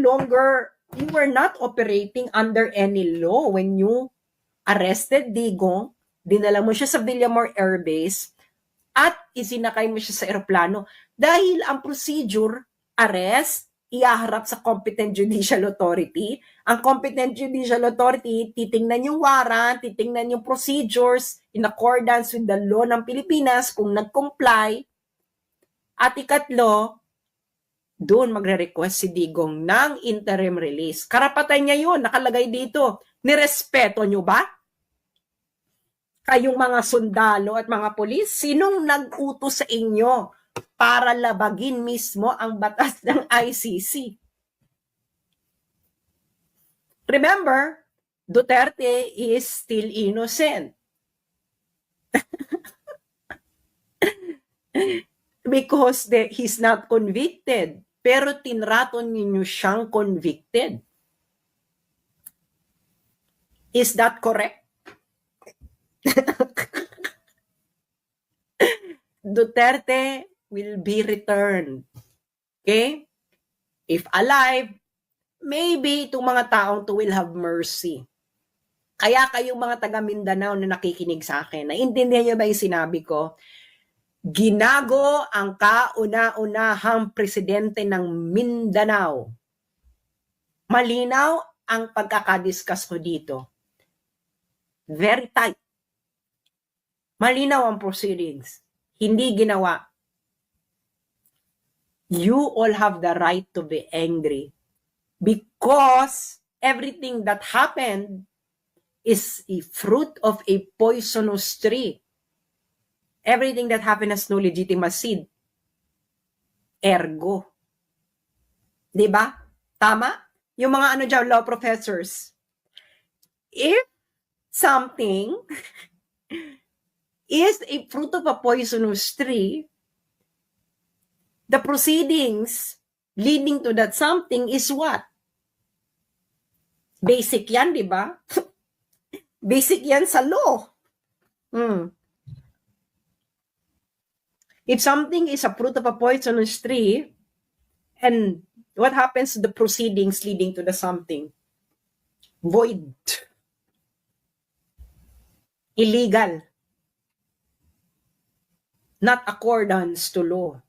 were not operating under any law when you arrested Digong, dinala mo siya sa Villamor Air Base, at isinakay mo siya sa eroplano. Dahil ang procedure, arrest, iaharap sa competent judicial authority. Ang competent judicial authority, titingnan yung warrant, titingnan yung procedures in accordance with the law ng Pilipinas kung nag-comply. At ikatlo, doon magre-request si Digong ng interim release. Karapatan niya yun, nakalagay dito. Nirespeto nyo ba? Kayong mga sundalo at mga pulis, sinong nag-utos sa inyo para labagin mismo ang batas ng ICC? Remember, Duterte is still innocent. Because he's not convicted. Pero tinrato ninyo siyang convicted. Is that correct? Duterte will be returned. Okay? If alive, maybe itong mga taong to will have mercy. Kaya kayong mga taga Mindanao na nakikinig sa akin, naiintindihan niyo ba yung sinabi ko? Ginago ang kauna-unahang presidente ng Mindanao. Malinaw ang pagkakadiscuss ko dito. Very tight. Malinaw ang proceedings. Hindi ginawa. You all have the right to be angry because everything that happened is a fruit of a poisonous tree. Everything that happened has no legitimate seed. Ergo. Diba? Tama? Yung mga dyan, law professors. If something is a fruit of a poisonous tree, the proceedings leading to that something is what? Basic yan, di ba? Basic yan sa law. If something is a fruit of a poisonous tree, and what happens to the proceedings leading to the something? Void. Illegal. Not accordance to law.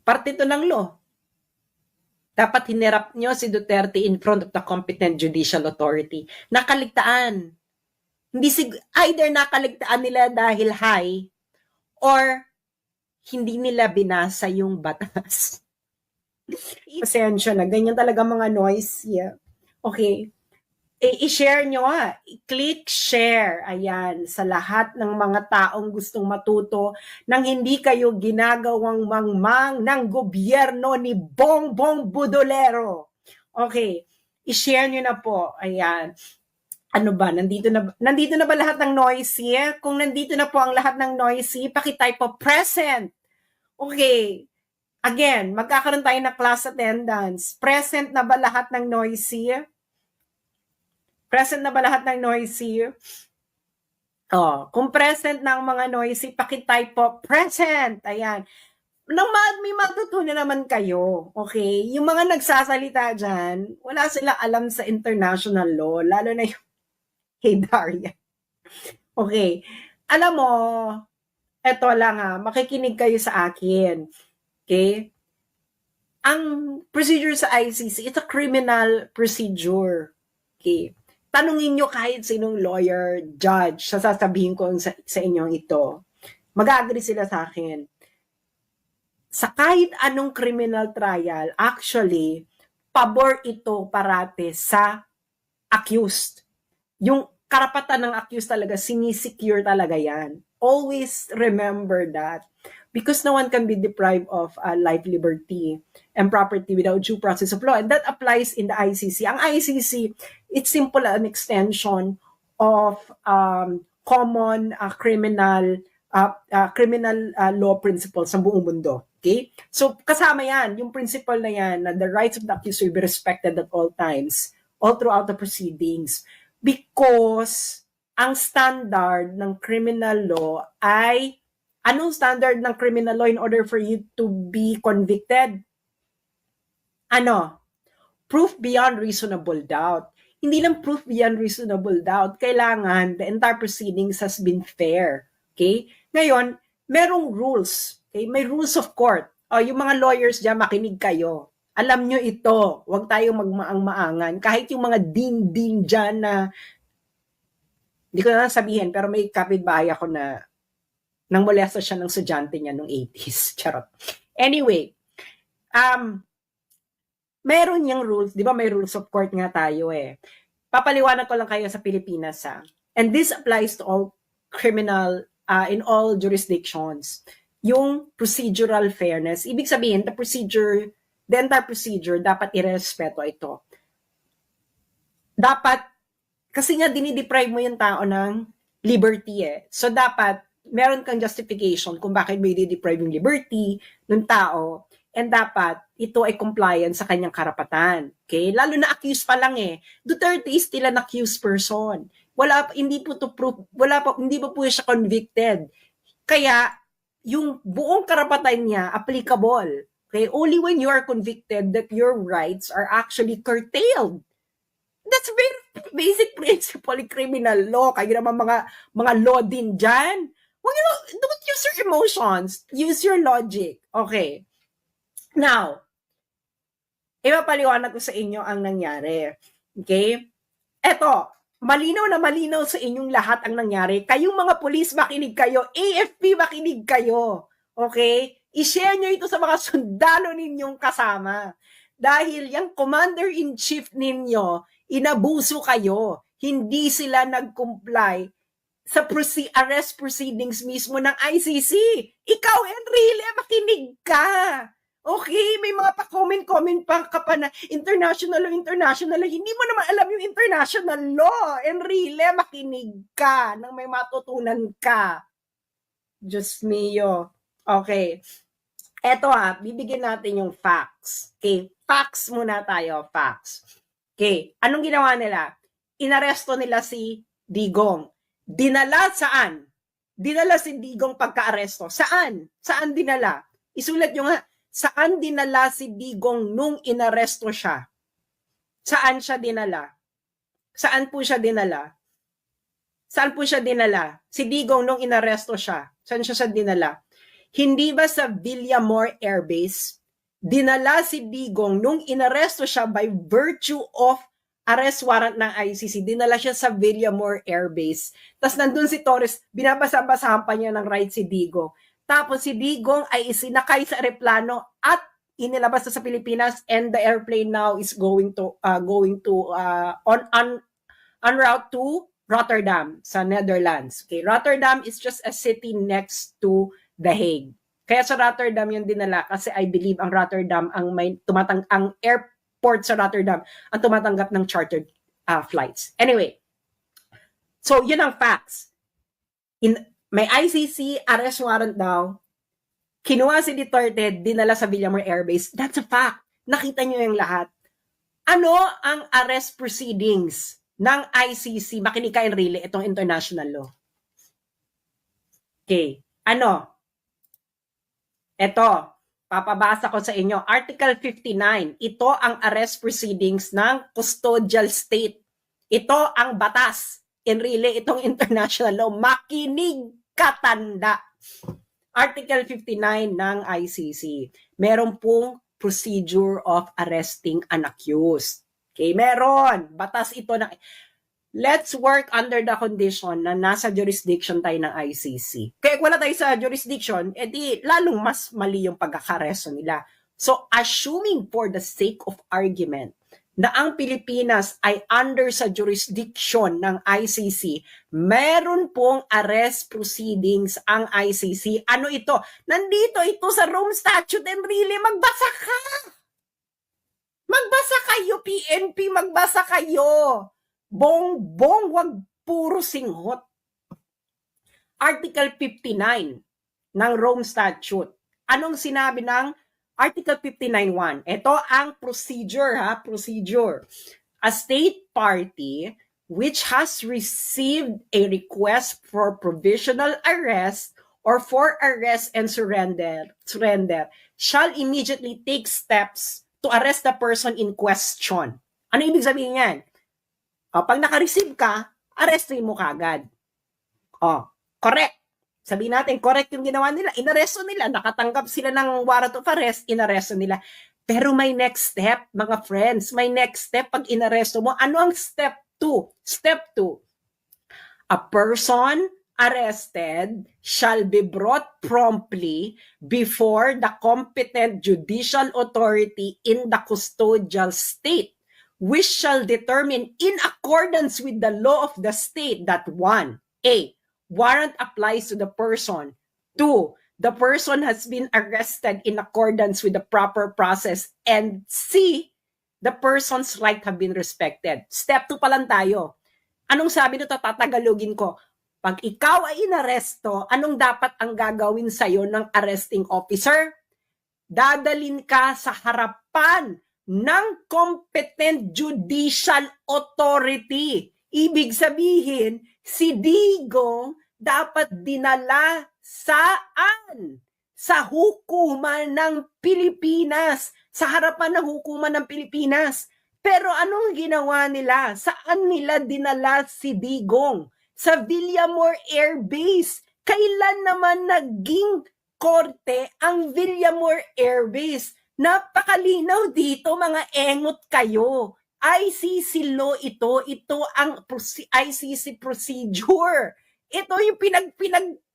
Parte ito ng law. Dapat hinirap nyo si Duterte in front of the competent judicial authority. Nakaligtaan. Either nakaligtaan nila dahil high or hindi nila binasa yung batas. Pasensya na. Ganyan talaga mga noise. Yeah. Okay. I-share nyo i-click share, ayan, sa lahat ng mga taong gustong matuto nang hindi kayo ginagawang mangmang ng gobyerno ni Bongbong Budolero. Okay, i-share nyo na po, ayan. Ano ba, nandito na ba lahat ng noisy? Kung nandito na po ang lahat ng noisy, pakitype po present. Okay, again, magkakaroon tayo na class attendance. Present na ba lahat ng noisy? Present na ba lahat ng noisy? Kung present na ang mga noisy, pakitype po, present. Ayan. May matutunan naman kayo. Okay? Yung mga nagsasalita dyan, wala sila alam sa international law, lalo na yung hey Daria. Okay. Alam mo, eto lang makikinig kayo sa akin. Okay? Ang procedure sa ICC, it's a criminal procedure. Okay? Tanungin nyo kahit sinong lawyer, judge, sasabihin ko sa inyong ito. Mag-agree sila sa akin. Sa kahit anong criminal trial, actually, pabor ito parate sa accused. Yung karapatan ng accused talaga, sinisecure talaga yan. Always remember that. Because no one can be deprived of life, liberty, and property without due process of law. And that applies in the ICC. Ang ICC, it's simple an extension of common criminal law principles sa buong mundo. Okay? So, kasama yan, yung principle na yan, na the rights of the accused will be respected at all times, all throughout the proceedings. Because ang standard ng criminal law ay anong standard ng criminal law in order for you to be convicted? Proof beyond reasonable doubt. Hindi lang proof beyond reasonable doubt. Kailangan the entire proceedings has been fair. Okay? Ngayon, merong rules. Okay? May rules of court. Yung mga lawyers dyan, makinig kayo. Alam nyo ito. Huwag tayong magmaang-maangan. Kahit yung mga din-din dyan na hindi ko na sabihin, pero may kapitbahay ako na nang molesta siya ng estudyante niya nung 80s. Charot. Anyway, meron yung rules, di ba may rules of court nga tayo eh. Papaliwanag ko lang kayo sa Pilipinas ha. And this applies to all criminal, in all jurisdictions. Yung procedural fairness, ibig sabihin, the entire procedure, dapat irespeto ito. Dapat, kasi nga dinideprive mo yung tao ng liberty eh. So dapat, meron kang justification kung bakit may dideprive yung liberty ng tao. And dapat, ito ay compliant sa kanyang karapatan. Okay? Lalo na accused pa lang eh. Duterte is still an accused person. Hindi pa po siya convicted. Kaya, yung buong karapatan niya, applicable. Okay? Only when you are convicted that your rights are actually curtailed. That's very basic principle in criminal law. Kaya naman mga law din dyan. Don't use your emotions. Use your logic. Okay. Now, ipapaliwanag ko sa inyo ang nangyari. Okay? Eto, malinaw na malinaw sa inyong lahat ang nangyari. Kayong mga pulis, makinig kayo. AFP, makinig kayo. Okay? I-share nyo ito sa mga sundalo ninyong kasama. Dahil yung commander-in-chief ninyo, inabuso kayo. Hindi sila nag-comply sa arrest proceedings mismo ng ICC. Ikaw, Enrile, makinig ka. Okay, may mga pa-comment pa ka pa na international law. Hindi mo naman alam yung international law. Enrile, makinig ka nang may matutunan ka. Diyos mio. Okay. Eto bibigyan natin yung facts. Okay, facts muna tayo, facts. Okay, anong ginawa nila? Inaresto nila si Digong. Dinala saan? Dinala si Digong pagka-aresto. Saan? Saan dinala? Isulat nyo nga, saan dinala si Digong nung inaresto siya? Saan siya dinala? Saan po siya dinala? Saan po siya dinala? Si Digong nung inaresto siya. Saan siya dinala? Hindi ba sa Villamor Air Base? Dinala si Digong nung inaresto siya by virtue of arrest warrant ng ICC. Dinala siya sa Villamor Air Base. Tapos nandun si Torres, binabasa-basahan pa niya ng right si Digong. Tapos si Digong ay isinakay sa aeroplano at inilabas sa Pilipinas, and the airplane now is going to on route to Rotterdam sa Netherlands. Okay, Rotterdam is just a city next to The Hague. Kaya sa Rotterdam yung dinala kasi I believe ang Rotterdam ang airport sa Rotterdam ang tumatanggap ng chartered flights. Anyway, so yun ang facts. May ICC arrest warrant daw. Kinuha si Duterte, dinala sa Villamor Air Base. That's a fact. Nakita nyo yung lahat. Ano ang arrest proceedings ng ICC? Makinig ka, Enrile, itong international law. Okay. Ano? Ito, papabasa ko sa inyo. Article 59, ito ang arrest proceedings ng custodial state. Ito ang batas. Enrile, itong international law. Makinig katanda. Article 59 ng ICC. Meron pong procedure of arresting an accused. Okay, meron. Batas ito na. Let's work under the condition na nasa jurisdiction tayo ng ICC. Kaya kung wala tayo sa jurisdiction, edi lalong mas mali yung pagkakaresto nila. So, assuming for the sake of argument na ang Pilipinas ay under sa jurisdiction ng ICC, meron pong arrest proceedings ang ICC. Ano ito? Nandito ito sa Rome Statute, and really, magbasa ka! Magbasa kayo, PNP, magbasa kayo! Bong-bong, wag puro singhot. Article 59 ng Rome Statute. Anong sinabi ng Article 59.1? Ito ang procedure, procedure. A state party which has received a request for provisional arrest or for arrest and surrender shall immediately take steps to arrest the person in question. Ano ibig sabihin yan? Pag naka-receive ka, arrestin mo kagad. Correct. Sabihin natin, correct yung ginawa nila. Inaresto nila. Nakatanggap sila ng warrant of arrest. Inaresto nila. Pero may next step, mga friends. May next step pag inaresto mo. Ano ang step 2? Step 2. A person arrested shall be brought promptly before the competent judicial authority in the custodial state, which shall determine in accordance with the law of the state that 1. A. Warrant applies to the person. 2. The person has been arrested in accordance with the proper process. And C. The person's right have been respected. Step 2 pa lang tayo. Anong sabi nito? Tatagalogin ko. Pag ikaw ay inaresto, anong dapat ang gagawin sa'yo ng arresting officer? Dadalin ka sa harapan ng competent judicial authority. Ibig sabihin, si Digong dapat dinala saan? Sa hukuman ng Pilipinas. Sa harapan ng hukuman ng Pilipinas. Pero anong ginawa nila? Saan nila dinala si Digong? Sa Villamor Air Base. Kailan naman naging korte ang Villamor Air Base? Napakalinaw dito, mga engot kayo. ICC law ito. Ito ang ICC procedure. Ito yung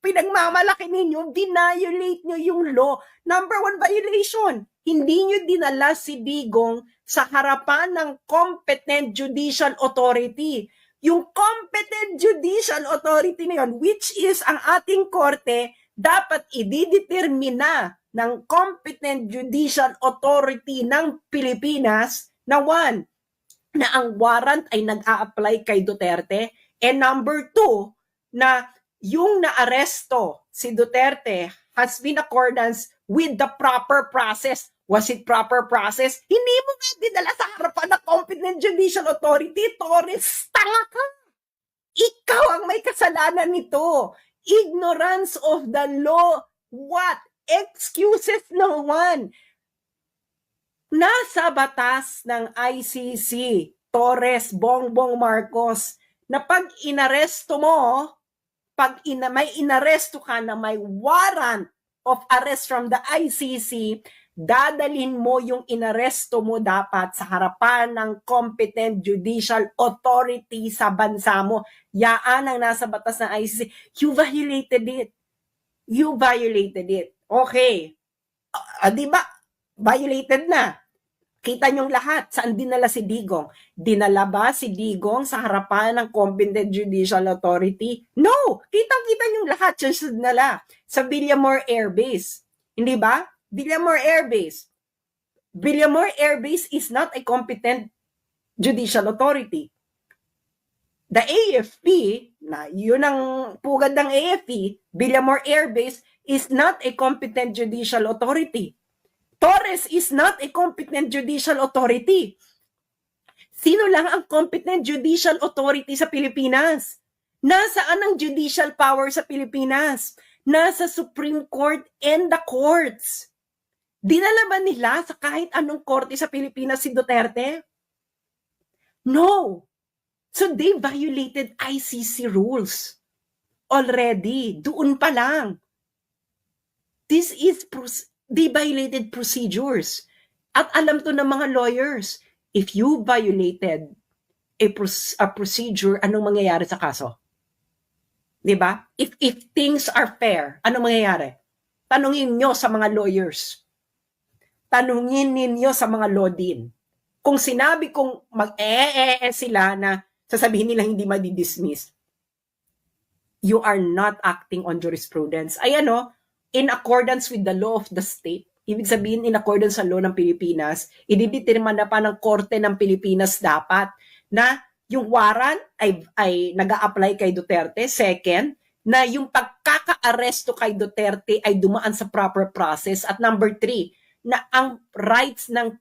pinagmamalaki ninyo. Violate nyo yung law. Number 1 violation. Hindi nyo dinala si Digong sa harapan ng competent judicial authority. Yung competent judicial authority na yun, which is ang ating korte, dapat ididetermina ng competent judicial authority ng Pilipinas na 1, na ang warrant ay nag-a-apply kay Duterte, and number 2, na yung naaresto si Duterte has been accordance with the proper process. Was it proper process? Hindi mo nga dinala sa harapan ng competent judicial authority. Torres, tanga ka! Ikaw ang may kasalanan nito. Ignorance of the law. What? Excuses no one. Nasa batas ng ICC, Torres, Bongbong Marcos, na pag inaresto mo, may inaresto ka na may warrant of arrest from the ICC, dadalhin mo yung inaresto mo dapat sa harapan ng competent judicial authority sa bansa mo. Yaan ang nasa batas ng ICC. You violated it. You violated it. Okay. Di ba? Violated na. Kita niyong lahat. Saan dinala si Digong? Dinala ba si Digong sa harapan ng competent judicial authority? No! Kitang-kita niyong lahat. Siya dinala sa Villamor Air Base. Hindi ba? Villamor Air Base. Villamor Air Base is not a competent judicial authority. The AFP, na yun ang pugad ng AFP, Villamor Air Base is not a competent judicial authority. Torres is not a competent judicial authority. Sino lang ang competent judicial authority sa Pilipinas? Nasaan ang judicial power sa Pilipinas? Nasa Supreme Court and the courts. Dinala ba nila sa kahit anong korte sa Pilipinas si Duterte? No. So they violated ICC rules already. Doon pa lang. They violated procedures. At alam to ng mga lawyers, if you violated a procedure, anong mangyayari sa kaso? Diba? If things are fair, anong mangyayari? Tanungin nyo sa mga lawyers. Tanungin ninyo sa mga law din. Kung sinabi kong sila na sasabihin nila hindi madidismiss, you are not acting on jurisprudence. Ayan o, in accordance with the law of the state, ibig sabihin in accordance sa law ng Pilipinas, ididetermine na pa ng korte ng Pilipinas dapat na yung warrant ay nag-a-apply kay Duterte. Second, na yung pagkaka-aresto kay Duterte ay dumaan sa proper process. At number 3, na ang rights ng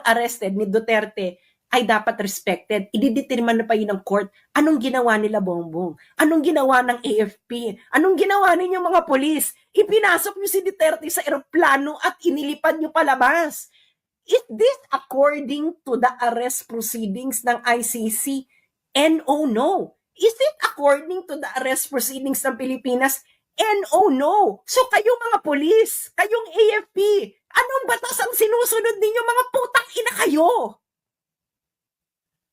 arrested ni Duterte ay dapat respected. Ididetermine na pa yun ng court. Anong ginawa nila, Bongbong? Anong ginawa ng AFP? Anong ginawa ninyo mga polis? Ipinasok nyo si Duterte sa eroplano at inilipad nyo palabas. Is this according to the arrest proceedings ng ICC? No. Is it according to the arrest proceedings ng Pilipinas? No. So kayong mga polis, kayong AFP, anong batas ang sinusunod ninyo, mga putang ina kayo?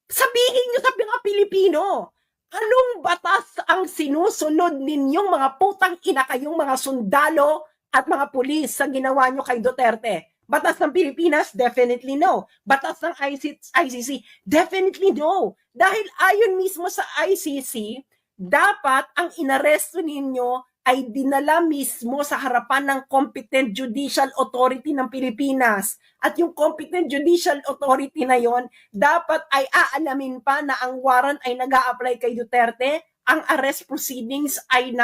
Sabihin nyo sa mga Pilipino, anong batas ang sinusunod ninyong mga putang ina kayong mga sundalo at mga pulis sa ginawa nyo kay Duterte? Batas ng Pilipinas? Definitely no. Batas ng ICC? Definitely no. Dahil ayon mismo sa ICC, dapat ang inaresto ninyo ay dinala mismo sa harapan ng competent judicial authority ng Pilipinas. At yung competent judicial authority na yon, dapat ay aalamin pa na ang warrant ay nag-a-apply kay Duterte, ang arrest proceedings ay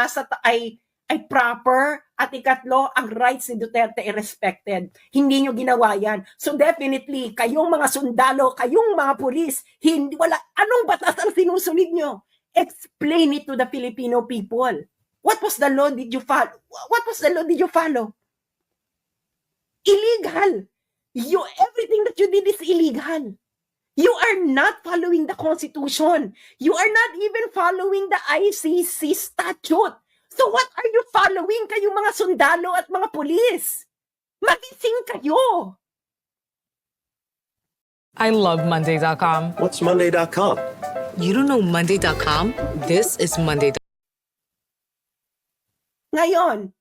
ay proper, at ikatlo, ang rights ni Duterte ay respected. Hindi nyo ginawa yan. So definitely, kayong mga sundalo, kayong mga pulis, anong batas ang sinusunod nyo? Explain it to the Filipino people. What was the law did you follow? What was the law did you follow? Illegal. Everything that you did is illegal. You are not following the Constitution. You are not even following the ICC statute. So what are you following, kayong mga sundalo at mga pulis? Magising kayo. I love Monday.com. What's Monday.com? You don't know Monday.com? This is Monday.com. Ngayon,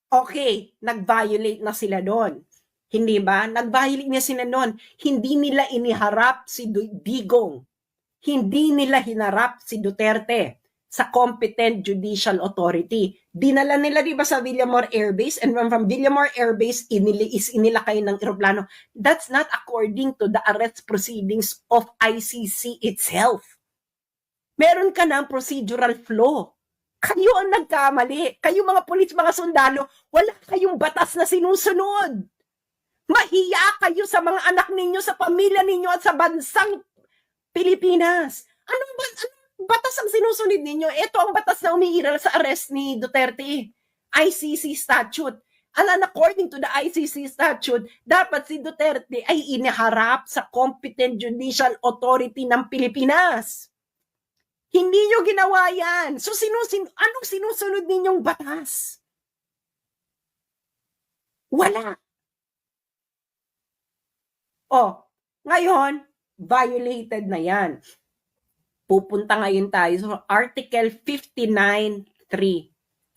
okay, nag-violate na sila doon. Hindi ba? Nag-violate na sila doon. Hindi nila iniharap si Digong. Hindi nila hinarap si Duterte sa competent judicial authority. Dinala nila, di ba, sa Villamor Air Base, and from Villamor Air Base, inilakay ng eroplano. That's not according to the arrest proceedings of ICC itself. Meron ka ng procedural flaw. Kayo ang nagkamali. Kayo mga pulis, mga sundalo, wala kayong batas na sinusunod. Mahiya kayo sa mga anak ninyo, sa pamilya ninyo, at sa bansang Pilipinas. Anong batas ang sinusunod ninyo? Ito ang batas na umiiral sa arrest ni Duterte. ICC statute. And according to the ICC statute, dapat si Duterte ay iniharap sa competent judicial authority ng Pilipinas. Hindi nyo ginawa yan. So anong sinusunod ninyong batas? Wala. Ngayon, violated na yan. Pupunta ngayon tayo sa Article 59.3.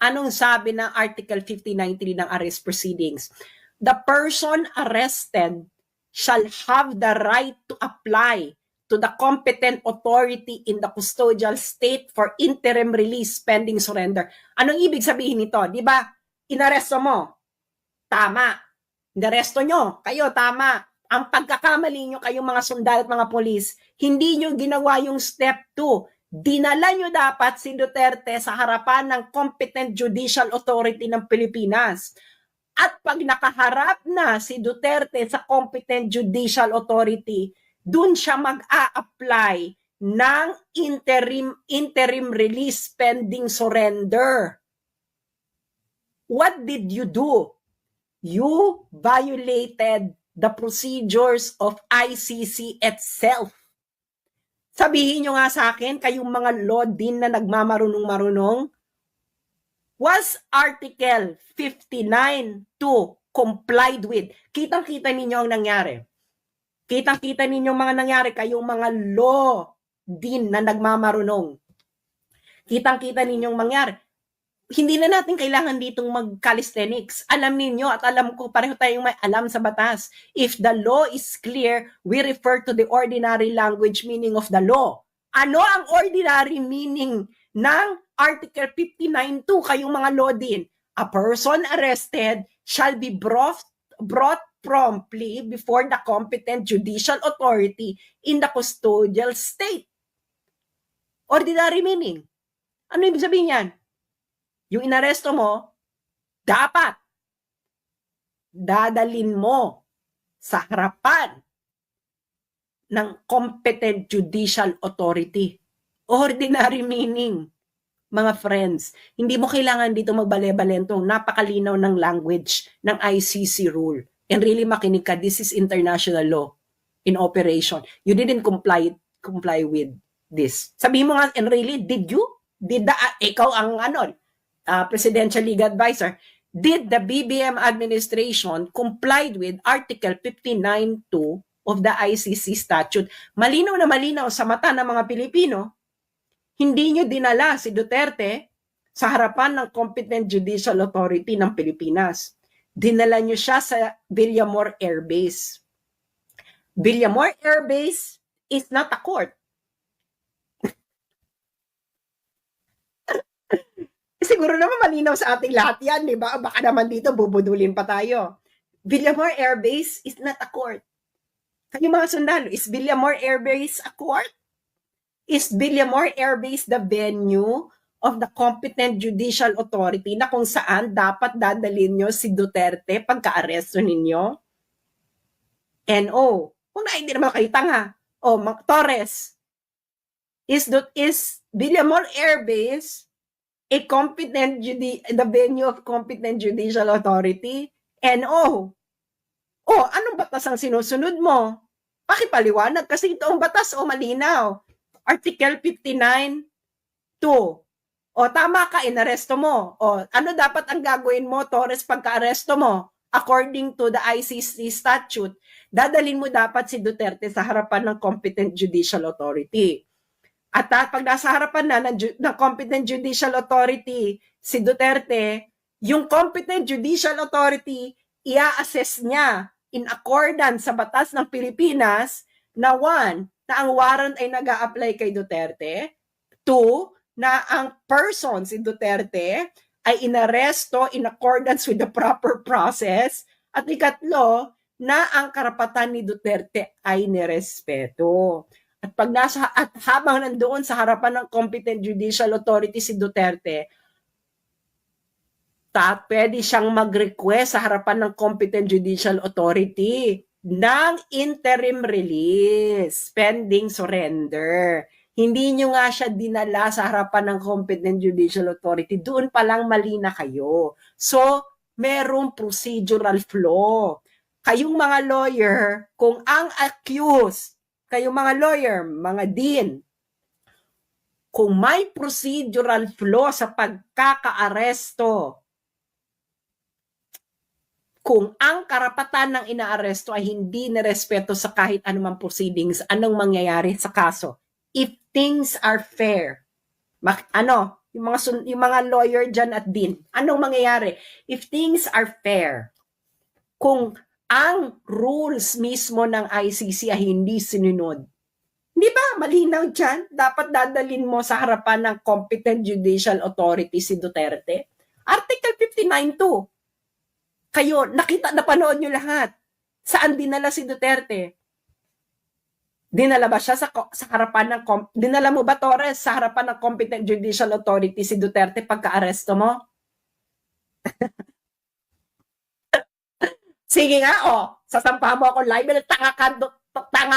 Anong sabi ng Article 59.3 ng arrest proceedings? The person arrested shall have the right to apply to the competent authority in the custodial state for interim release pending surrender. Anong ibig sabihin nito? Di ba? Inaresto mo. Tama. Inaresto nyo. Kayo, tama. Ang pagkakamali nyo kayong mga sundalo at mga polis, hindi nyo ginawa yung step 2. Dinala nyo dapat si Duterte sa harapan ng competent judicial authority ng Pilipinas. At pag nakaharap na si Duterte sa competent judicial authority, dun siya mag-a-apply ng interim release pending surrender. What did you do? You violated the procedures of ICC itself. Sabihin nyo nga sa akin, kayong mga law din na nagmamarunong-marunong, was Article 59.2 complied with? Kitang-kita ninyo ang nangyari. Kitang-kita ninyong mga nangyari, kayong mga law din na nagmamarunong. Kitang-kita ninyong mangyari. Hindi na natin kailangan ditong mag-calisthenics. Alam ninyo at alam ko, pareho tayong may alam sa batas. If the law is clear, we refer to the ordinary language meaning of the law. Ano ang ordinary meaning ng Article 59.2, kayong mga law din? A person arrested shall be brought promptly before the competent judicial authority in the custodial state. Ordinary meaning. Ano ibig sabihin yan? Yung inaresto mo, dapat dadalin mo sa harapan ng competent judicial authority. Ordinary meaning, mga friends. Hindi mo kailangan dito magbale-balento. Napakalinaw ng language ng ICC rule. And really makinig ka, this is international law in operation. You didn't comply with this. Sabi mo nga, and really, did you? Ikaw ang presidential legal advisor, did the BBM administration complied with Article 59.2 of the ICC statute? Malinaw na malinaw sa mata ng mga Pilipino, hindi nyo dinala si Duterte sa harapan ng competent judicial authority ng Pilipinas. Dinala nyo siya sa Villamor Air Base. Villamor Air Base is not a court. Siguro naman malinaw sa ating lahat yan, di ba? Baka naman dito bubudulin pa tayo. Villamor Air Base is not a court. Kayo mga sundalo, is Villamor Air Base a court? Is Villamor Air Base the venue of the competent judicial authority na kung saan dapat dadalhin nyo si Duterte pagka-aresto ninyo? Kung na hindi naman kayo tanga. Torres, is Villamor Air Base a the venue of competent judicial authority? Anong batas ang sinusunod mo? Pakipaliwanag kasi ito ang batas malinaw. Article 59.2. Tama ka, inaresto mo. Ano dapat ang gagawin mo, Torres, pagka-aresto mo? According to the ICC statute, dadalhin mo dapat si Duterte sa harapan ng competent judicial authority. At pag nasa harapan na ng competent judicial authority, si Duterte, yung competent judicial authority, ia-assess niya in accordance sa batas ng Pilipinas na 1, na ang warrant ay nag-a-apply kay Duterte, 2, na ang person, si Duterte, ay inaresto in accordance with the proper process, at ikatlo, na ang karapatan ni Duterte ay nirespeto. At habang nandoon sa harapan ng competent judicial authority si Duterte, pwede siyang mag-request sa harapan ng competent judicial authority ng interim release, pending surrender. Hindi nyo nga siya dinala sa harapan ng competent judicial authority. Doon pa lang mali na kayo. So, merong procedural flaw. Kayong mga lawyer, kung ang accused, kayong mga lawyer, mga dean, kung may procedural flaw sa pagkaka-aresto, kung ang karapatan ng inaaresto ay hindi nirespeto sa kahit anumang proceedings, anong mangyayari sa kaso? If things are fair, yung mga lawyer dyan at din, anong mangyayari? If things are fair, kung ang rules mismo ng ICC ay hindi sinunod, di ba, malinaw dyan, dapat dadalhin mo sa harapan ng competent judicial authority si Duterte. Article 59.2. Kayo, napanood nyo lahat. Saan dinala si Duterte? Dinala ba siya sa harapan ng dinala mo ba, Torres, sa harapan ng competent judicial authority si Duterte pagka-aresto mo? Sige nga, sasampahan mo ako libel, tanga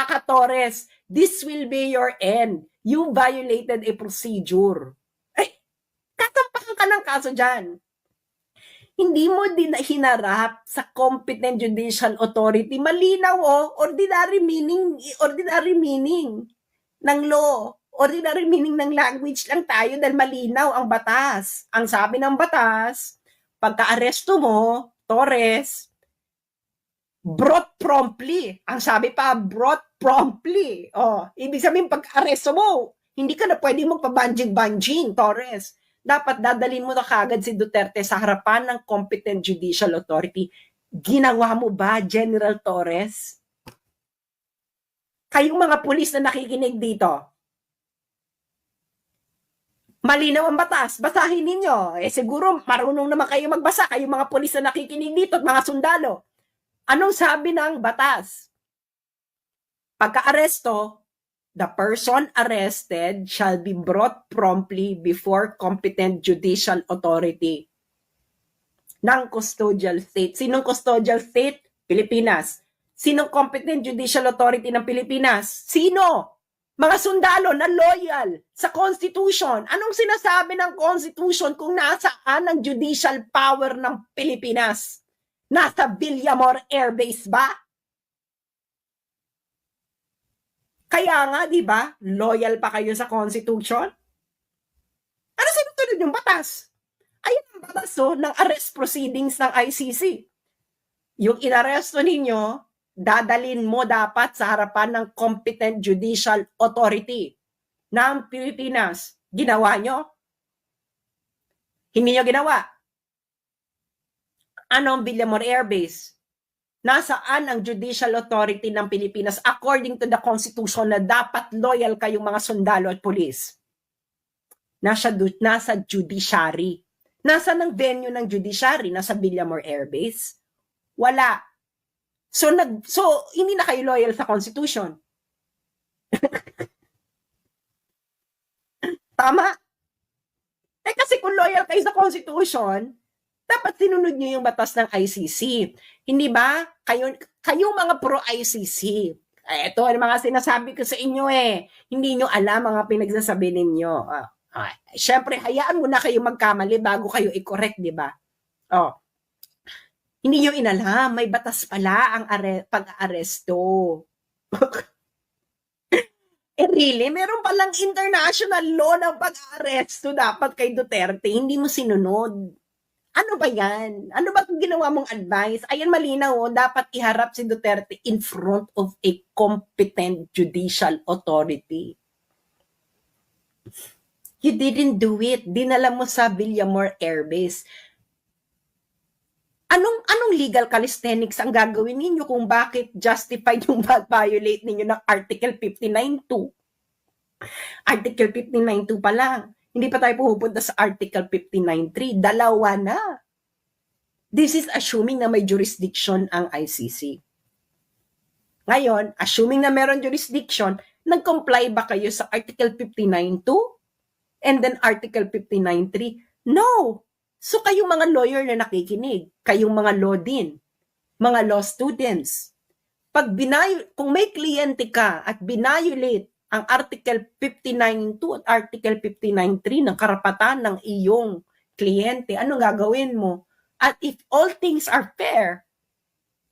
ka, Torres. This will be your end. You violated a procedure. Ay, katampakan ka ng kaso dyan. Hindi mo din hinarap sa competent judicial authority. Malinaw ordinary meaning ng law. Ordinary meaning ng language lang tayo dahil malinaw ang batas. Ang sabi ng batas, pagka-aresto mo, Torres, brought promptly. Ang sabi pa, brought promptly. Ibig sabihin, pag-aresto mo, hindi ka na pwede magpabanjing-banjing, Torres. Dapat dadalhin mo na kagad si Duterte sa harapan ng competent judicial authority. Ginawa mo ba, General Torres? Kayong mga pulis na nakikinig dito, malinaw ang batas, basahin ninyo. Siguro marunong naman kayo magbasa, kayong mga pulis na nakikinig dito at mga sundalo. Anong sabi ng batas? Pagka-aresto, the person arrested shall be brought promptly before competent judicial authority ng custodial state. Sinong custodial state? Pilipinas. Sinong competent judicial authority ng Pilipinas? Sino? Mga sundalo na loyal sa Constitution. Anong sinasabi ng Constitution kung nasaan ang judicial power ng Pilipinas? Nasa Villamor Air Base ba? Kaya nga, di ba, loyal pa kayo sa Constitution? Ano sinusunod yung batas? Ayan ang batas ng arrest proceedings ng ICC. Yung inaresto ninyo, dadalin mo dapat sa harapan ng competent judicial authority ng Pilipinas. Ginawa nyo? Hindi nyo ginawa. Ano ang Villamor Air Base? Nasaan ang judicial authority ng Pilipinas according to the Constitution na dapat loyal kayong mga sundalo at pulis? Nasa judiciary. Nasaan ang venue ng judiciary? Nasa Villamor Air Base? Wala. So hindi na kayo loyal sa Constitution. Tama? Kasi kung loyal kayo sa Constitution, dapat sinunod nyo yung batas ng ICC. Hindi ba? Kayo mga pro-ICC. Ito ang mga sinasabi ko sa inyo Hindi nyo alam mga pinagsasabi ninyo. Siyempre, hayaan mo na kayo magkamali bago kayo i-correct, di ba? Hindi nyo inalam, may batas pala ang pag-aresto. Really? Meron palang international law ng pag-aresto dapat kay Duterte. Hindi mo sinunod. Ano ba yan? Ano ba kung ginawa mong advice? Ayan, malinaw, dapat iharap si Duterte in front of a competent judicial authority. You didn't do it. Dinala mo sa Villamor Air Base. Anong legal calisthenics ang gagawin ninyo kung bakit justified yung violate ninyo ng Article 59.2? Article 59.2 pa lang. Hindi pa tayo pupunta sa Article 59.3. Dalawa na. This is assuming na may jurisdiction ang ICC. Ngayon, assuming na meron jurisdiction, nag-comply ba kayo sa Article 59.2 and then Article 59.3? No! So kayong mga lawyer na nakikinig, kayong mga law din, mga law students, kung may kliyente ka at binayolate ang Article 59.2 at Article 59.3 ng karapatan ng iyong kliyente, anong gagawin mo? At if all things are fair,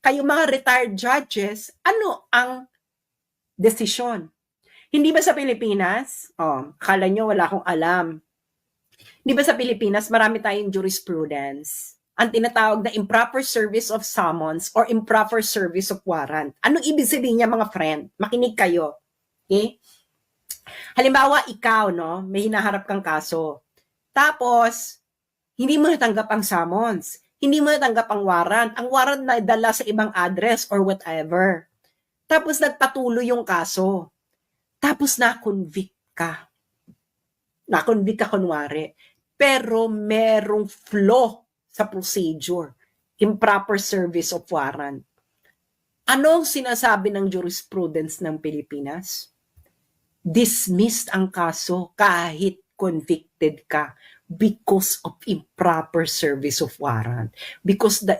kayong mga retired judges, ano ang desisyon? Hindi ba sa Pilipinas? Akala nyo wala akong alam. Di ba sa Pilipinas, marami tayong jurisprudence. Ang tinatawag na improper service of summons or improper service of warrant. Anong ibig sabihin niya, mga friend? Makinig kayo. Okay? Halimbawa, ikaw, may hinaharap kang kaso. Tapos, hindi mo natanggap ang summons. Hindi mo natanggap ang warrant. Ang warrant na dala sa ibang address or whatever. Tapos, nagpatuloy yung kaso. Tapos, na-convict ka. Na-convict ka kunwari. Pero merong flaw sa procedure. Improper service of warrant. Anong sinasabi ng jurisprudence ng Pilipinas? Dismissed ang kaso kahit convicted ka because of improper service of warrant. Because the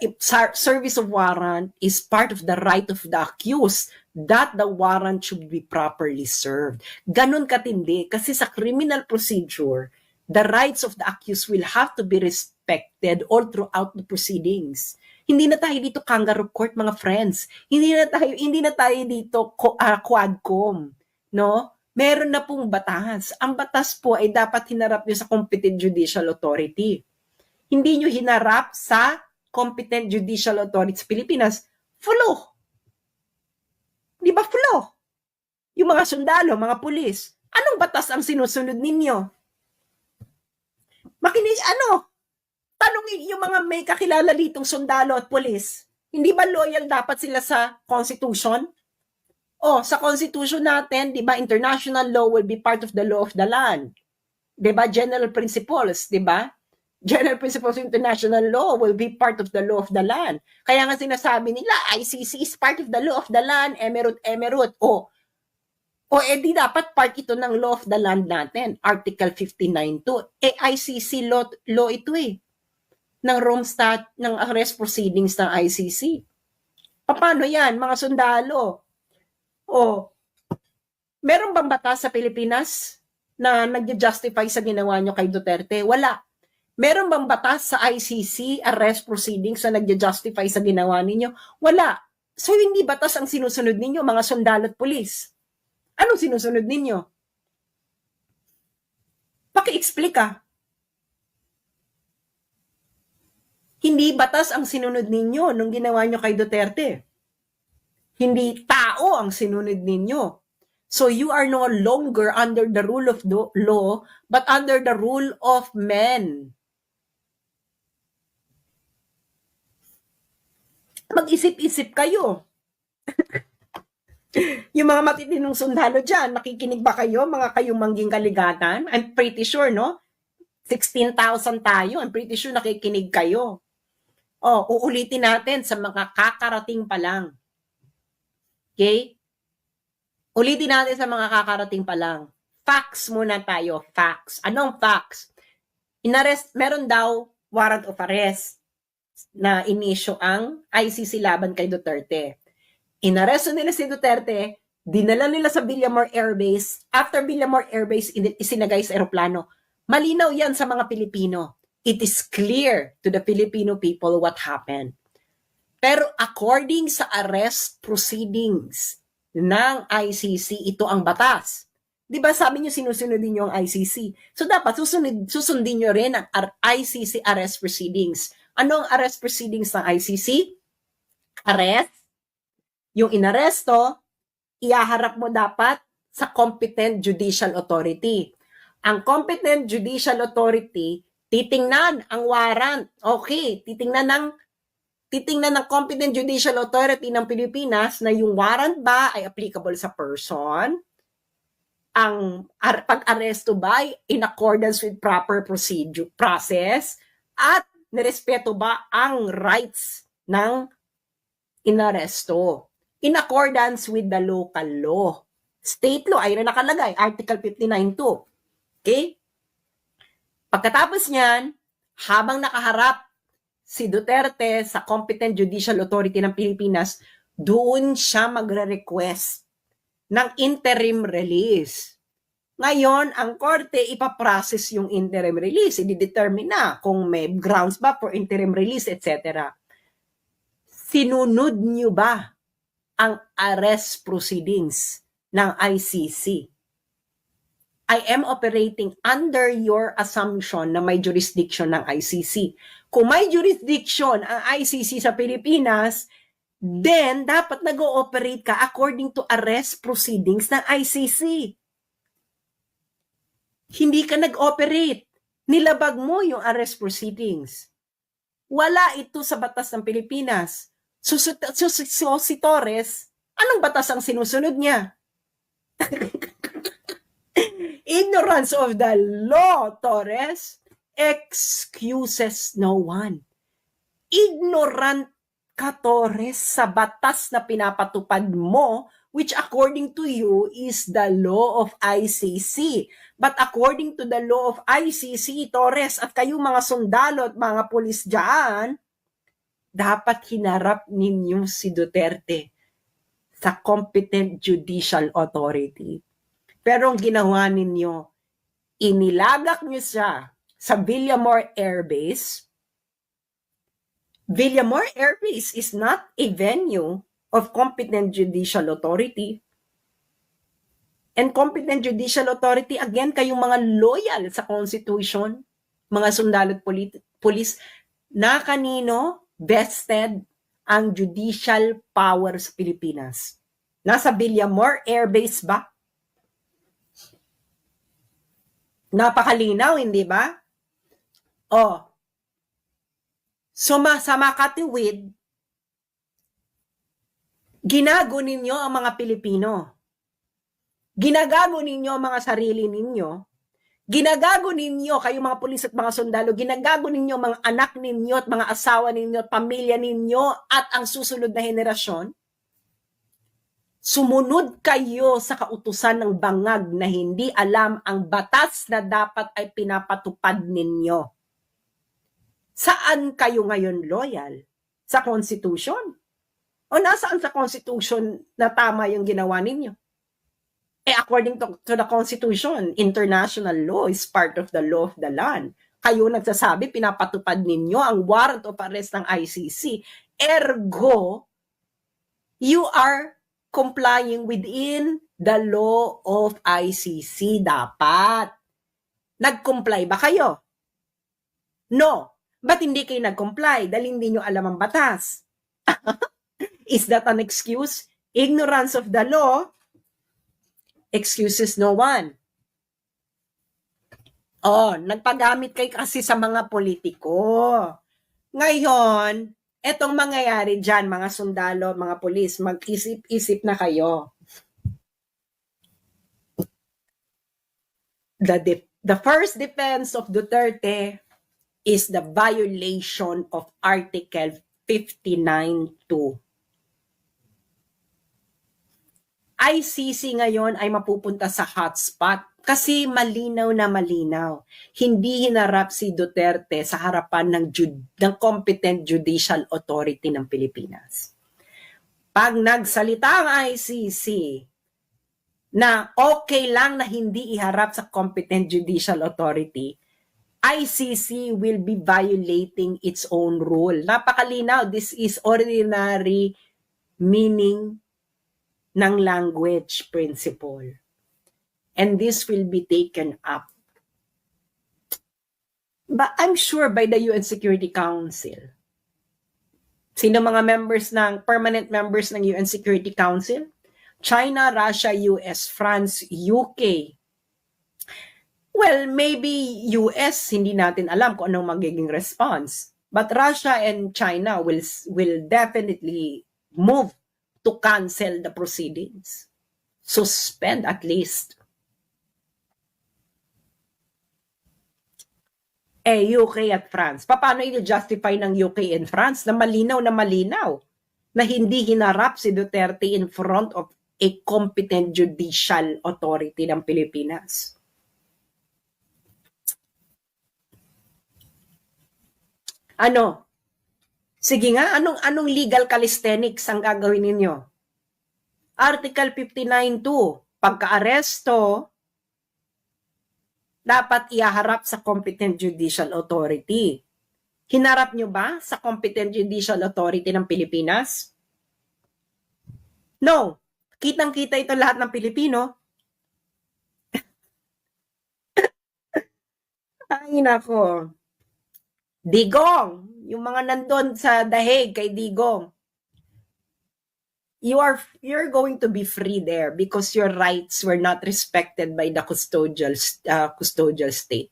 service of warrant is part of the right of the accused that the warrant should be properly served. Ganon katindi kasi sa criminal procedure, the rights of the accused will have to be respected all throughout the proceedings. Hindi na tayo dito kangaroo court, mga friends. Hindi na tayo dito quadcom, no? Meron na pong batas. Ang batas po ay dapat hinarap nyo sa competent judicial authority. Hindi nyo hinarap sa competent judicial authority sa Pilipinas. Flaw. Di ba flaw? Yung mga sundalo, mga pulis, anong batas ang sinusunod ninyo? Tanungin yung mga may kakilala ditong sundalo at pulis. Hindi ba loyal dapat sila sa Constitution? Sa Constitution natin, di ba, international law will be part of the law of the land. Di ba, general principles, di ba? General principles of international law will be part of the law of the land. Kaya nga sinasabi nila, ICC is part of the law of the land, emerald. Di dapat part ito ng law of the land natin, Article 59.2. ICC law ito ng Rome ng arrest proceedings ng ICC. Paano yan, mga sundalo? Meron bang batas sa Pilipinas na nag-justify sa ginawa nyo kay Duterte? Wala. Meron bang batas sa ICC arrest proceedings na nagja-justify sa ginawa ninyo? Wala. So hindi batas ang sinusunod ninyo, mga sundalo at pulis. Anong sinusunod ninyo? Paki-explain ka. Hindi batas ang sinunod ninyo nung ginawa nyo kay Duterte. Hindi tao ang sinunod ninyo. So you are no longer under the rule of the law, but under the rule of men. Mag-isip-isip kayo. Yung mga matitinong sundalo dyan, nakikinig ba kayo, mga kayong mangging kaligatan? I'm pretty sure, no? 16,000 tayo. I'm pretty sure nakikinig kayo. Oh, uulitin natin sa mga kakarating pa lang. Okay? Ulitin natin sa mga kakarating pa lang. Facts muna tayo. Facts. Anong facts? Meron daw warrant of arrest na inisyo ang ICC laban kay Duterte. Inaresto nila si Duterte, dinala nila sa Villamor Air Base. After Villamor Air Base, isinagay sa eroplano. Malinaw yan sa mga Pilipino. It is clear to the Filipino people what happened. Pero according sa arrest proceedings ng ICC, ito ang batas. Di ba sabi niyo sinusunod niyo ang ICC? So dapat susundin niyo rin ang ICC arrest proceedings. Ano ang arrest proceedings ng ICC? Arrest. Yung inaresto, iaharap mo dapat sa competent judicial authority. Ang competent judicial authority, titingnan ang warrant. Okay, titingnan ng competent judicial authority ng Pilipinas na yung warrant ba ay applicable sa person, ang pag-aresto ba ay in accordance with proper process, at nirespeto ba ang rights ng inaresto in accordance with the local law. State law, ayun na nakalagay, Article 59.2. Okay? Pagkatapos niyan, habang nakaharap si Duterte sa competent judicial authority ng Pilipinas, doon siya magre-request ng interim release. Ngayon, ang korte ipaprocess yung interim release. I-determine na kung may grounds ba for interim release, etc. Sinunod niyo ba ang arrest proceedings ng ICC? I am operating under your assumption na may jurisdiction ng ICC. Kung may jurisdiction ang ICC sa Pilipinas, then dapat nag-ooperate ka according to arrest proceedings ng ICC. Hindi ka nag-operate. Nilabag mo yung arrest proceedings. Wala ito sa batas ng Pilipinas. So si Torres, anong batas ang sinusunod niya? Ignorance of the law, Torres, excuses no one. Ignorant ka, Torres, sa batas na pinapatupad mo, which according to you is the law of ICC. But according to the law of ICC, Torres, at kayong mga sundalo at mga pulis dyan, dapat hinarap ninyo si Duterte sa competent judicial authority. Pero ang ginawa ninyo, inilagak nyo siya sa Villamor Air Base. Villamor Air Base is not a venue of competent judicial authority. And competent judicial authority, again, kayong mga loyal sa Constitution, mga sundalo at pulis, na kanino vested ang judicial power sa Pilipinas. Nasa Villamor Air Base ba? Napakalinaw, hindi ba? Oh. So, sa makatiwid, ginago ninyo ang mga Pilipino. Ginagago ninyo ang mga sarili ninyo. Ginagago ninyo, kayong mga pulis at mga sundalo, ginagago ninyo mga anak ninyo at mga asawa ninyo at pamilya ninyo at ang susunod na henerasyon. Sumunod kayo sa kautusan ng bangag na hindi alam ang batas na dapat ay pinapatupad ninyo. Saan kayo ngayon loyal? Sa Constitution? O nasaan sa Constitution na tama yung ginawa ninyo? According to the Constitution, international law is part of the law of the land. Kayo nagsasabi, pinapatupad ninyo ang warrant of arrest ng ICC. Ergo, you are complying within the law of ICC. Dapat. Nag-comply ba kayo? No. Ba't hindi kayo nag-comply? Dahil hindi nyo alam ang batas. Is that an excuse? Ignorance of the law excuses no one. Oh, nagpagamit kayo kasi sa mga politiko. Ngayon, etong mangyayari dyan, mga sundalo, mga pulis, mag-isip-isip na kayo. The first defense of Duterte is the violation of Article 59.2. ICC ngayon ay mapupunta sa hotspot kasi malinaw na malinaw. Hindi hinarap si Duterte sa harapan ng competent judicial authority ng Pilipinas. Pag nagsalita ang ICC na okay lang na hindi iharap sa competent judicial authority, ICC will be violating its own rule. Napakalinaw, this is ordinary meaning ng language principle. And this will be taken up. But I'm sure by the UN Security Council. Sino mga permanent members ng UN Security Council? China, Russia, US, France, UK. Well, maybe US, hindi natin alam kung anong magiging response. But Russia and China will definitely move to cancel the proceedings. Suspend at least. UK at France. Paano i-justify ng UK and France na malinaw na hindi hinarap si Duterte in front of a competent judicial authority ng Pilipinas? Ano? Sige nga, anong legal calisthenics ang gagawin ninyo? Article 59.2, pagka-aresto, dapat ihaharap sa competent judicial authority. Hinarap nyo ba sa competent judicial authority ng Pilipinas? No. Kitang-kita ito lahat ng Pilipino. Ay, nako. Digong, yung mga nandun sa Daheg kay Digong, you're going to be free there because your rights were not respected by the custodial state.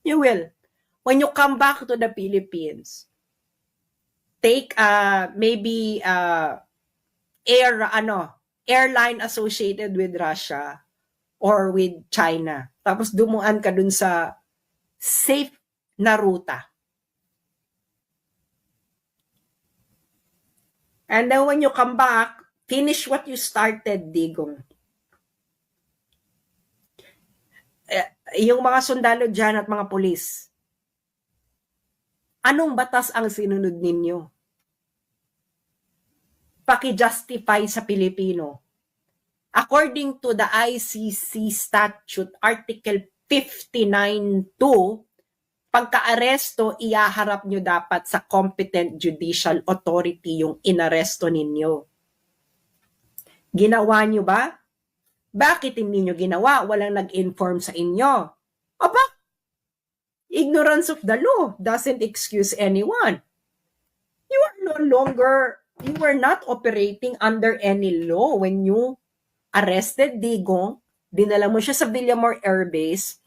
You will. When you come back to the Philippines, take maybe airline associated with Russia or with China. Tapos dumuan ka dun sa safe na ruta. And then when you come back, finish what you started, Digong. Yung mga sundalo dyan at mga pulis, anong batas ang sinunod ninyo? Paki-justify sa Pilipino. According to the ICC statute, Article 59.2, pagka-aresto, iyaharap nyo dapat sa competent judicial authority yung inaresto ninyo. Ginawa nyo ba? Bakit hindi nyo ginawa? Walang nag-inform sa inyo. Aba, ignorance of the law doesn't excuse anyone. You were not operating under any law when you arrested Digong, dinala mo siya sa Villamor Air Base,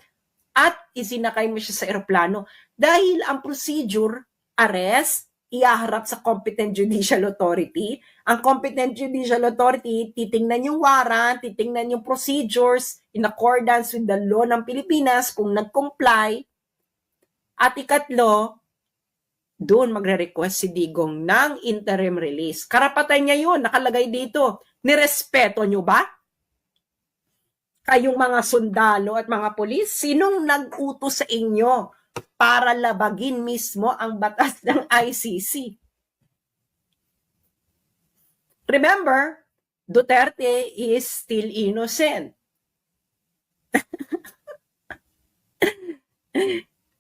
at isinakay mo siya sa eroplano dahil ang procedure, arrest, ihaharap sa competent judicial authority. Ang competent judicial authority, titingnan yung warrant, titingnan yung procedures in accordance with the law ng Pilipinas kung nag-comply. At ikatlo, doon magre-request si Digong ng interim release. Karapatan niya yun, nakalagay dito. Nirespeto nyo ba? Kayong mga sundalo at mga pulis, sinong nag-utos sa inyo para labagin mismo ang batas ng ICC? Remember, Duterte is still innocent.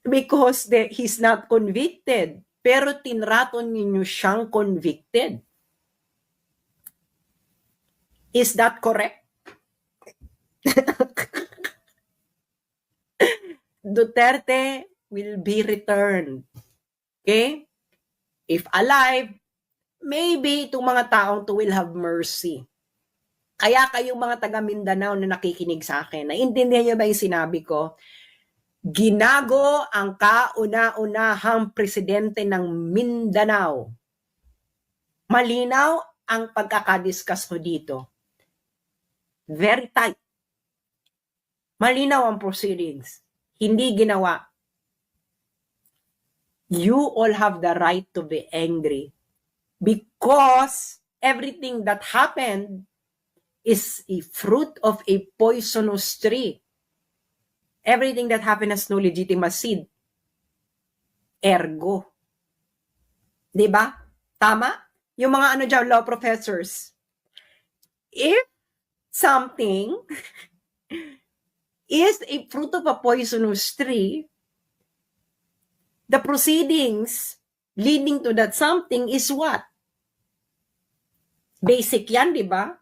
because he's not convicted. Pero tinraton ninyo siyang convicted. Is that correct? Duterte will be returned. Okay? If alive, maybe itong mga taong to will have mercy. Kaya kayong mga taga Mindanao na nakikinig sa akin, naiintindihan niyo ba yung sinabi ko? Ginago ang kauna-unahang presidente ng Mindanao. Malinaw ang pagkakadiscuss ko dito. Very tight. Malinaw ang proceedings. Hindi ginawa. You all have the right to be angry because everything that happened is a fruit of a poisonous tree. Everything that happened has no legitimate seed. Ergo. Diba? Tama? Yung mga law professors. If something is a fruit of a poisonous tree, the proceedings leading to that something is what? Basic yan, di ba?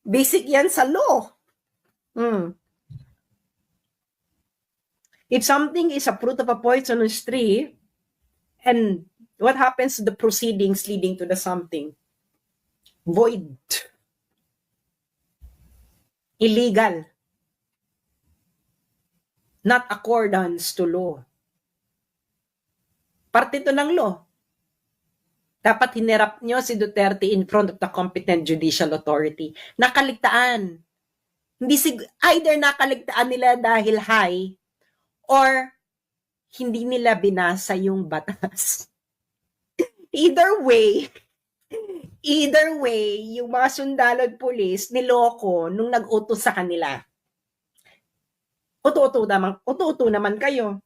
Basic yan sa law. If something is a fruit of a poisonous tree, and what happens to the proceedings leading to the something? Void. Illegal. Not accordance to law. Parte ito ng law. Dapat hinirap nyo si Duterte in front of the competent judicial authority. Nakaligtaan. Either nakaligtaan nila dahil high or hindi nila binasa yung batas. Either way, yung mga sundalo at pulis niloko nung nag-utos sa kanila. Uto-uto naman kayo.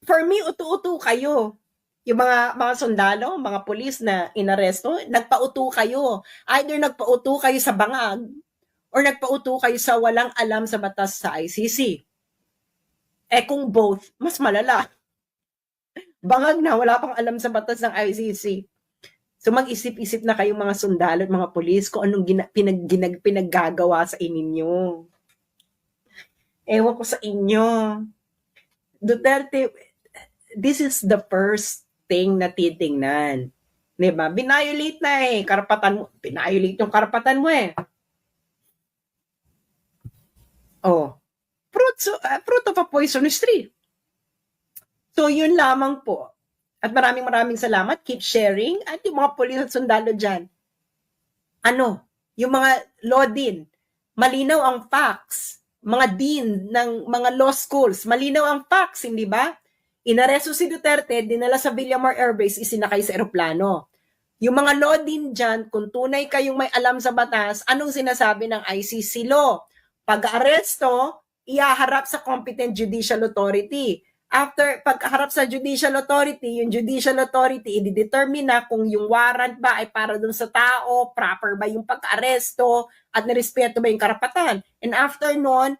For me, uto-uto kayo. Yung mga sundalo, mga pulis na inaresto, nagpauto kayo. Either nagpauto kayo sa bangag or nagpauto kayo sa walang alam sa batas sa ICC. Kung both, mas malala. Bangag na, wala pang alam sa batas ng ICC. So mag-isip-isip na kayong mga sundalo at mga pulis kung anong pinaggagawa sa ininyo. Ewan ko sa inyo. Duterte, this is the first thing na titingnan. Diba? Binayolate na karapatan mo. Binayolate yung karapatan mo Fruit of a poisonous tree. So yun lamang po. At maraming salamat. Keep sharing. At yung mga pulis at sundalo dyan. Yung mga law din. Malinaw ang facts. Mga dean ng mga law schools. Malinaw ang facts, hindi ba? Inaresto si Duterte, dinala sa Villamor Air Base, isinakay sa eroplano. Yung mga law din dyan, kung tunay kayong may alam sa batas, anong sinasabi ng ICC law? Pag-aresto, ihaharap sa competent judicial authority. After pagharap sa judicial authority, yung judicial authority i-determine na kung yung warrant ba ay para dun sa tao, proper ba yung pag-aresto, at nirespeto ba yung karapatan. And after nun,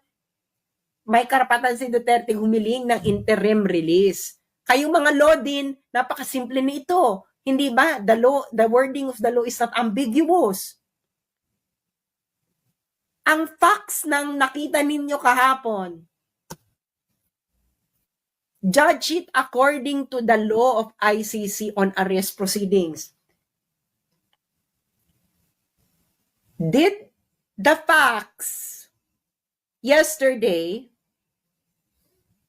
may karapatan si Duterte humiling ng interim release. Kayong mga law din, napakasimple nito. Hindi ba? The wording of the law is not ambiguous. Ang facts ng nakita ninyo kahapon, judge it according to the law of ICC on arrest proceedings. Did the facts yesterday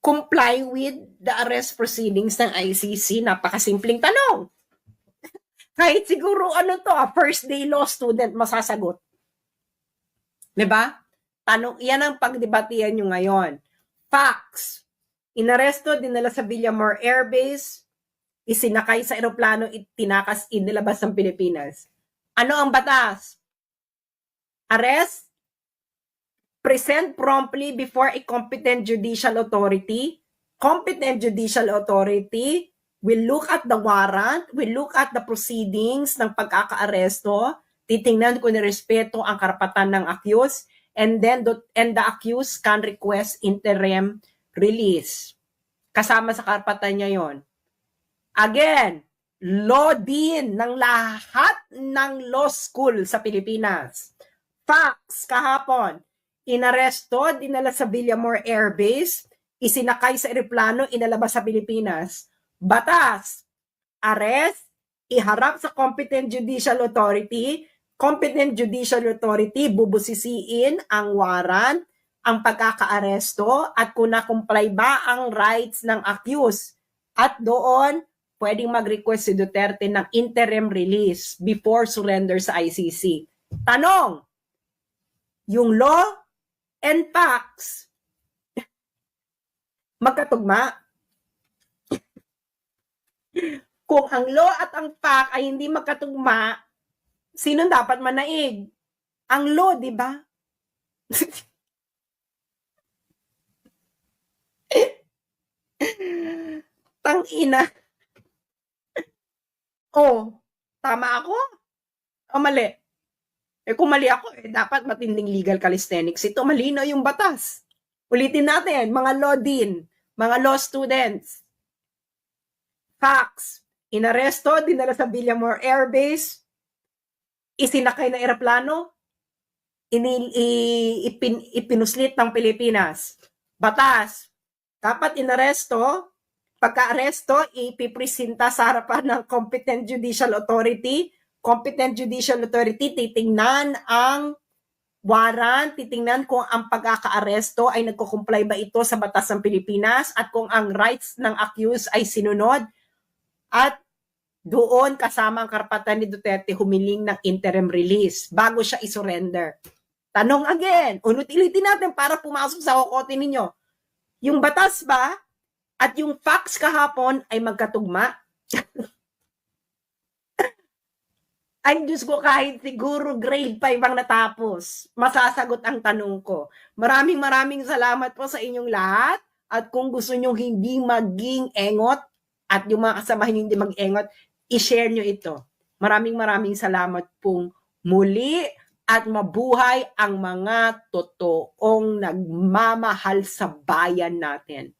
comply with the arrest proceedings ng ICC? Napakasimpleng tanong. Kahit siguro first day law student masasagot. Diba? Tanong, yan ang pagdebatihan nyo ngayon. Facts. Inaresto, dinala sa Villamor Air Base, isinakay sa eroplano, tinakas, inilabas ng Pilipinas. Ano ang batas? Arrest, present promptly before a competent judicial authority. Competent judicial authority will look at the warrant, will look at the proceedings ng pagkakaaresto, titingnan kung nirespeto ang karapatan ng accused, and the accused can request interim release. Kasama sa karapatan niya yon. Again, law din ng lahat ng law school sa Pilipinas. Facts, kahapon, inaresto, dinala sa Villamor Air Base, isinakay sa eroplano, inalabas sa Pilipinas. Batas, arrest, iharap sa competent judicial authority bubusisiin ang warrant, ang pagkakaaresto, at kung na-comply ba ang rights ng accused. At doon, pwedeng mag-request si Duterte ng interim release before surrender sa ICC. Tanong, yung law and facts, magkatugma? Kung ang law at ang fact ay hindi magkatugma, sino dapat manaig? Ang law, di ba? Tangina. Oh, tama ako? O mali? Kung mali ako, dapat matinding legal calisthenics. Ito, malinaw yung batas. Ulitin natin, mga law din, mga law students. Facts, inaresto, dinala sa Villamor Air Base, isinakay ng eroplano, ipinuslit ng Pilipinas. Batas, dapat inaresto, pagka-aresto, ipipresenta sa harapan ng competent judicial authority. Competent judicial authority, titingnan ang warrant, titingnan kung ang pagkaka-aresto ay nagko-comply ba ito sa batas ng Pilipinas at kung ang rights ng accused ay sinunod. At doon kasama ang karapatan ni Duterte humiling ng interim release bago siya isurrender. Tanong again, ulit-ulitin natin para pumasok sa kokote ninyo. Yung batas ba at yung facts kahapon ay magkatugma? Ay, Diyos ko, kahit siguro grade 5 ang natapos, masasagot ang tanong ko. Maraming salamat po sa inyong lahat. At kung gusto nyo hindi maging engot at yung mga kasamahan nyo hindi mag-engot, i-share nyo ito. Maraming salamat pong muli at mabuhay ang mga totoong nagmamahal sa bayan natin.